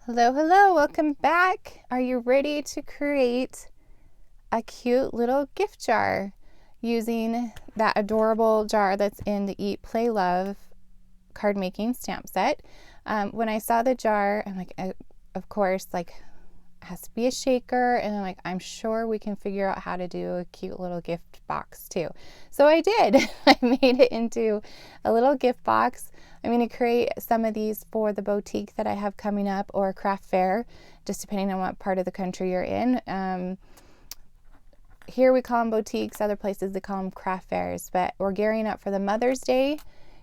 Hello, hello, welcome back. Are you ready to create a cute little gift jar using that adorable jar that's in the Eat, Play, Love card making stamp set? When I saw the jar, I'm like, of course, like, it has to be a shaker, and I'm sure we can figure out how to do a cute little gift box too. So I did. I made it into a little gift box. I'm going to create some of these for the boutique that I have coming up, or a craft fair, just depending on what part of the country you're in. Here we call them boutiques, other places they call them craft fairs, but we're gearing up for the Mother's Day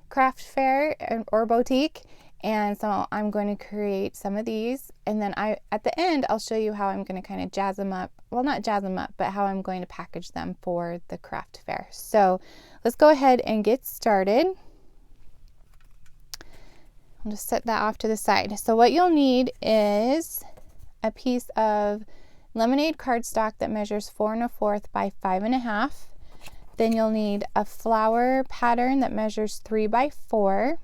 craft fair or boutique. And so I'm going to create some of these, and then at the end I'll show you how I'm going to kind of jazz them up. Well, not jazz them up, but how I'm going to package them for the craft fair. So let's go ahead and get started. I'll just set that off to the side. So what you'll need is a piece of lemonade cardstock that measures 4 1/4 by 5 1/2. Then you'll need a flower pattern that measures 3 by 4.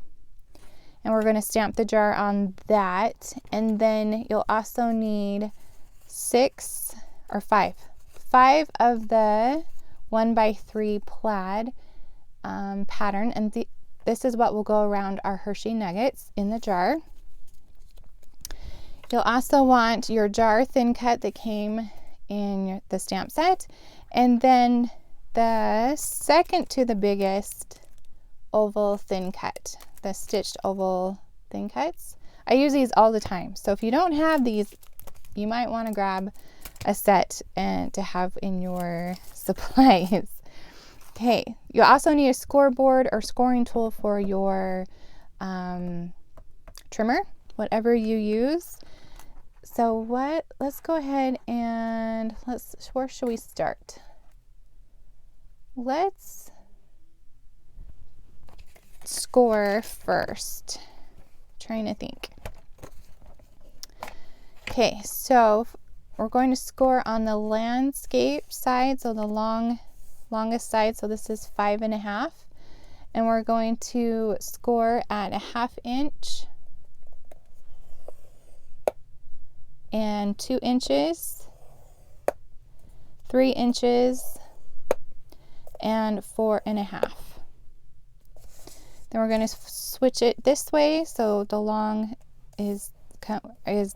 And we're going to stamp the jar on that. And then you'll also need 5 of the 1 by 3 plaid pattern. And this is what will go around our Hershey nuggets in the jar. You'll also want your jar thin cut that came in the stamp set. And then the second to the biggest oval thin cut, the stitched oval thin cuts. I use these all the time, so if you don't have these, you might want to grab a set and to have in your supplies. Okay, you also need a scoreboard or scoring tool for your trimmer, whatever you use. So let's go ahead and where should we start? Let's score first. Trying to think. Okay, so we're going to score on the landscape side, so the longest side. So this is 5 1/2, and we're going to score at 1/2 inch and 2 inches, 3 inches, and 4 1/2. Then we're going to switch it this way, so the long is this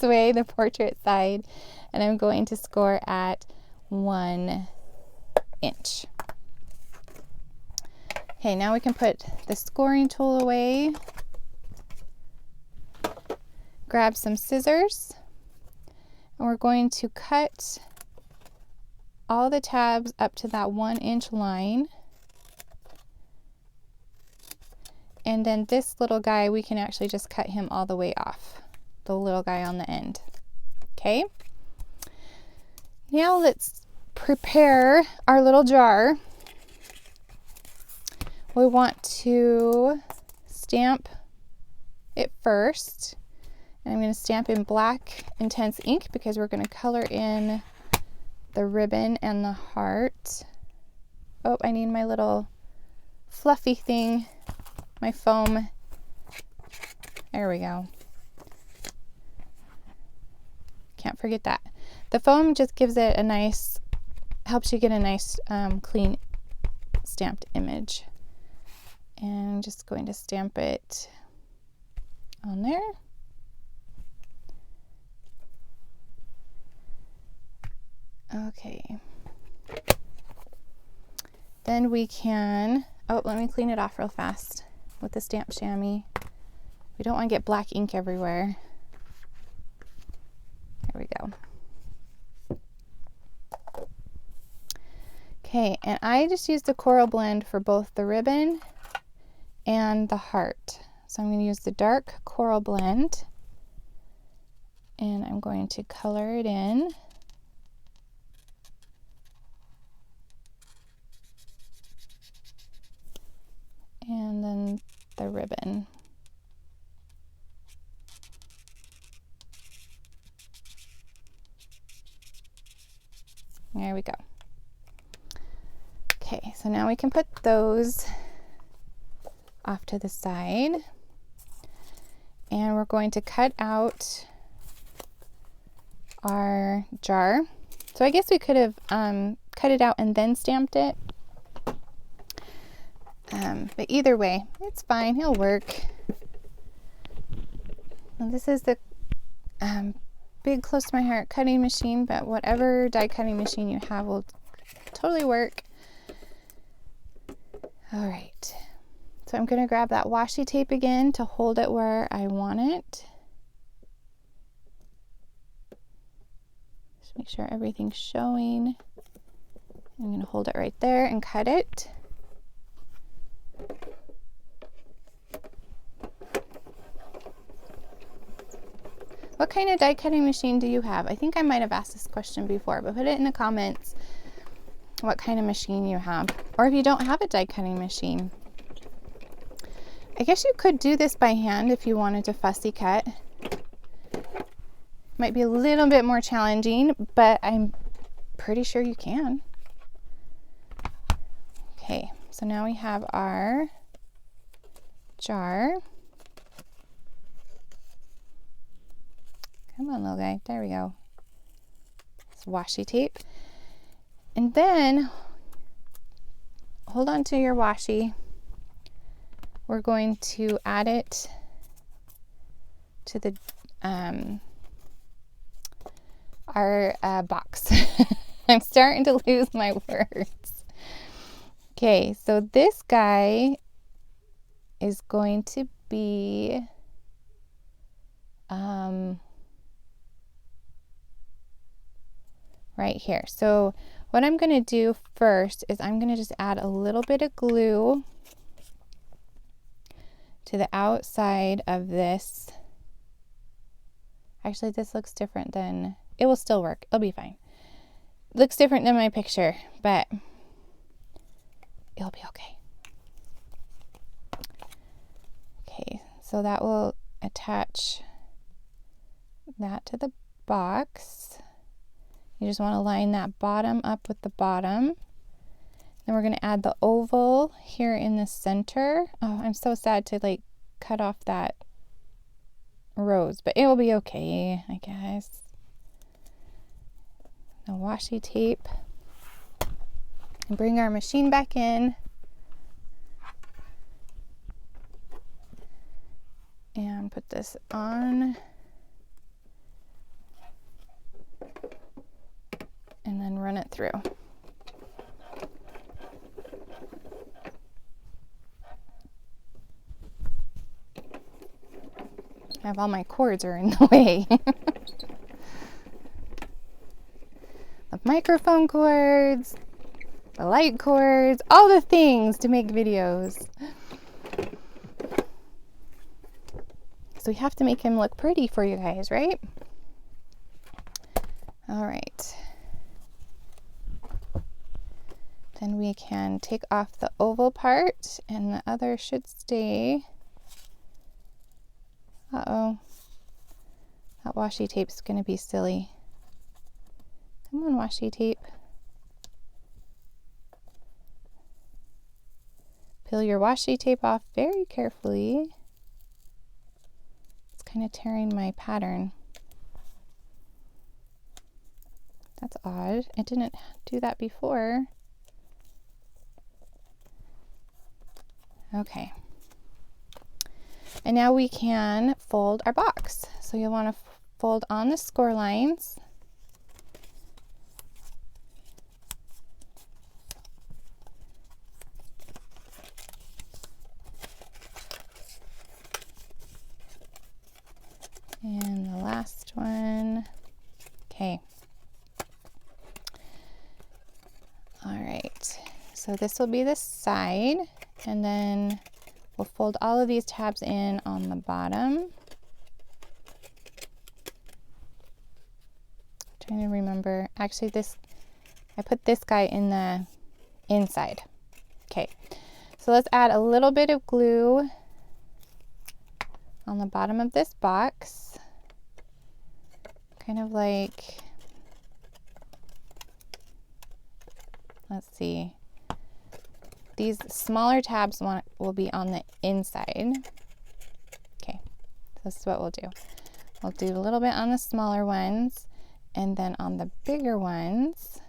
way, the portrait side, and I'm going to score at 1 inch. Okay, now we can put the scoring tool away, grab some scissors, and we're going to cut all the tabs up to that 1 inch line. And then this little guy, we can actually just cut him all the way off, the little guy on the end. Okay. Now let's prepare our little jar. We want to stamp it first. And I'm going to stamp in black intense ink because we're going to color in the ribbon and the heart. Oh, I need my little fluffy thing. My foam. There we go. Can't forget that. The foam just gives it a nice, helps you get a nice clean stamped image. And I'm just going to stamp it on there. Okay. Then we can, let me clean it off real fast with the stamp chamois. We don't want to get black ink everywhere. There we go. Okay, and I just used the coral blend for both the ribbon and the heart. So I'm going to use the dark coral blend, and I'm going to color it in. And then the ribbon. There we go. Okay, so now we can put those off to the side. And we're going to cut out our jar. So I guess we could have cut it out and then stamped it. But either way, it's fine, it'll work. And this is the big close to my heart cutting machine, but whatever die cutting machine you have will totally work. All right, so I'm going to grab that washi tape again to hold it where I want it. Just make sure everything's showing. I'm going to hold it right there and cut it. What kind of die cutting machine do you have? I think I might have asked this question before, but put it in the comments what kind of machine you have. Or if you don't have a die cutting machine. I guess you could do this by hand if you wanted to fussy cut. Might be a little bit more challenging, but I'm pretty sure you can. Okay, so now we have our jar. Come on, little guy. There we go. It's washi tape. And then hold on to your washi. We're going to add it to the our box. I'm starting to lose my words. Okay, so this guy is going to be right here. So what I'm going to do first is I'm going to just add a little bit of glue to the outside of this. Actually, this looks different than, it will still work. It'll be fine. It looks different than my picture, but it'll be okay. Okay, so that will attach that to the box. You just want to line that bottom up with the bottom. Then we're going to add the oval here in the center. Oh, I'm so sad to like cut off that rose, but it will be okay, I guess. The washi tape. And bring our machine back in. And put this on. And then run it through. I have all my cords are in the way. The microphone cords, the light cords, all the things to make videos. So we have to make him look pretty for you guys, right? All right. Then we can take off the oval part and the other should stay. Uh-oh. That washi tape's gonna be silly. Come on, washi tape. Peel your washi tape off very carefully. It's kind of tearing my pattern. That's odd. It didn't do that before. Okay. And now we can fold our box. So you'll want to fold on the score lines. And the last one. Okay. All right. So this will be the side. And then we'll fold all of these tabs in on the bottom. Trying to remember, actually I put this guy in the inside. Okay, so let's add a little bit of glue on the bottom of this box. Kind of like, let's see. These smaller tabs will be on the inside. Okay, so this is what we'll do. We'll do a little bit on the smaller ones, and then on the bigger ones,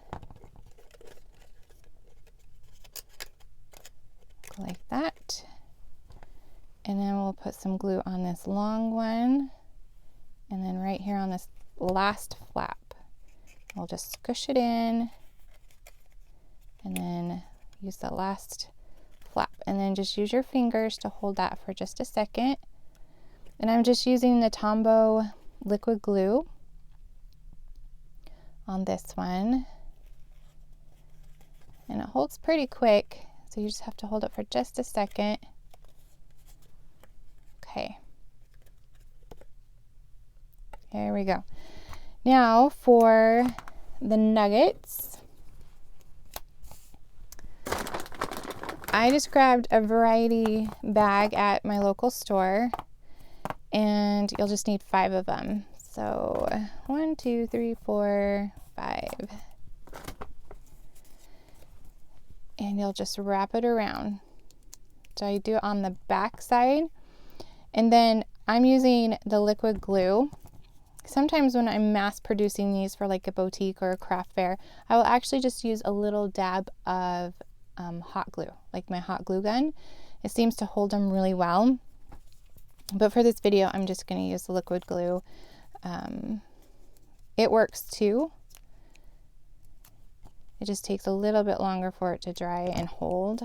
like that. And then we'll put some glue on this long one, and then right here on this last flap, we'll just squish it in, and then use the last flap, and then just use your fingers to hold that for just a second. And I'm just using the Tombow liquid glue on this one, and it holds pretty quick, so you just have to hold it for just a second. Okay, there we go. Now for the nuggets, I just grabbed a variety bag at my local store, and you'll just need 5 of them. So 1, 2, 3, 4, 5. And you'll just wrap it around. So I do it on the back side, and then I'm using the liquid glue. Sometimes when I'm mass producing these for like a boutique or a craft fair, I will actually just use a little dab of hot glue, like my hot glue gun. It seems to hold them really well. But for this video, I'm just going to use the liquid glue. It works too. It just takes a little bit longer for it to dry and hold.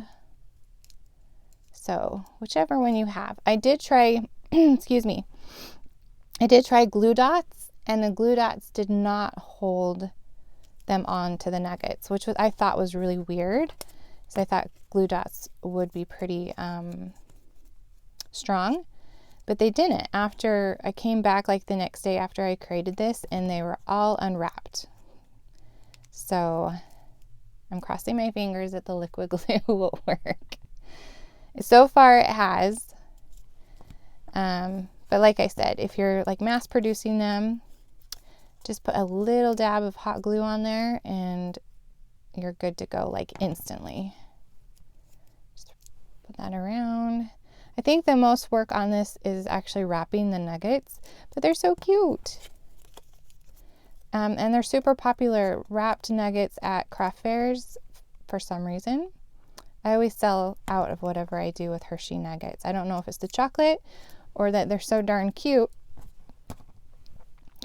So whichever one you have. I did try, excuse me, I did try glue dots, and the glue dots did not hold them on to the nuggets, which I thought was really weird. So I thought glue dots would be pretty strong, but they didn't. After I came back like the next day after I created this, and they were all unwrapped. So I'm crossing my fingers that the liquid glue will work. So far it has. But like I said, if you're like mass producing them, just put a little dab of hot glue on there and you're good to go, like instantly. Just put that around. I think the most work on this is actually wrapping the nuggets, but they're so cute. And they're super popular, wrapped nuggets at craft fairs for some reason. I always sell out of whatever I do with Hershey nuggets. I don't know if it's the chocolate or that they're so darn cute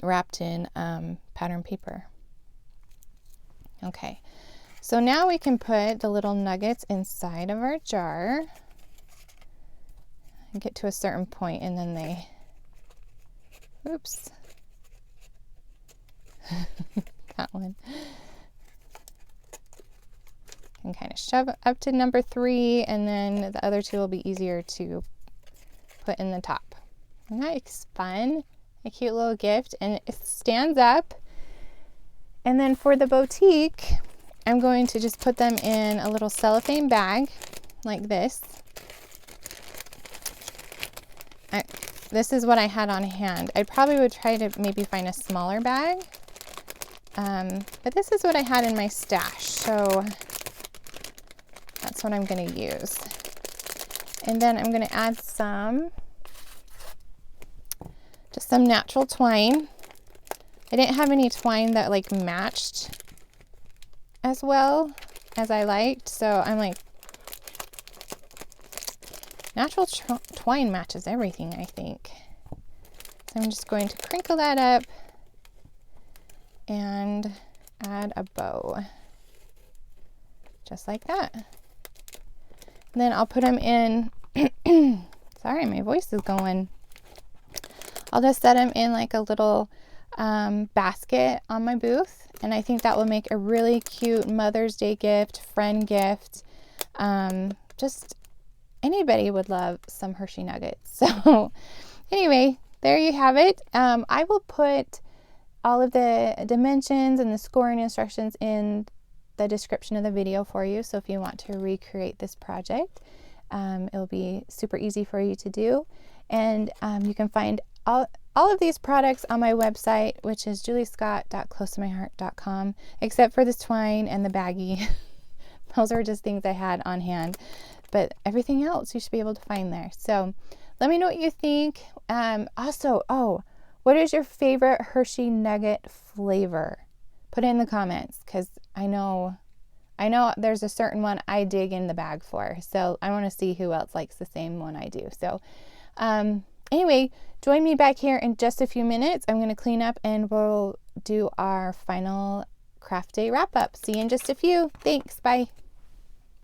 wrapped in pattern paper. Okay, so now we can put the little nuggets inside of our jar and get to a certain point, and then they, oops, that one. And kind of shove up to number 3, and then the other 2 will be easier to put in the top. And that's fun, a cute little gift, and it stands up. And then for the boutique, I'm going to just put them in a little cellophane bag like this. This is what I had on hand. I probably would try to maybe find a smaller bag, but this is what I had in my stash, so that's what I'm going to use. And then I'm going to add just some natural twine. I didn't have any twine that like matched as well as I liked, so I'm like, natural twine matches everything, I think. So I'm just going to crinkle that up and add a bow, just like that. And then I'll put them in, sorry, my voice is going. I'll just set them in like a little basket on my booth, and I think that will make a really cute Mother's Day gift, friend gift. Just anybody would love some Hershey nuggets. So anyway, there you have it. I will put all of the dimensions and the scoring instructions in the description of the video for you. So if you want to recreate this project, it'll be super easy for you to do. And you can find all of these products on my website, which is juliescott.closetomyheart.com, except for this twine and the baggie. Those are just things I had on hand, but everything else you should be able to find there. So Let me know what you think. Also, oh, what is your favorite Hershey Nugget flavor? Put it in the comments, because I know there's a certain one I dig in the bag for. So I want to see who else likes the same one I do. So anyway, join me back here in just a few minutes. I'm going to clean up and we'll do our final craft day wrap up. See you in just a few. Thanks. Bye.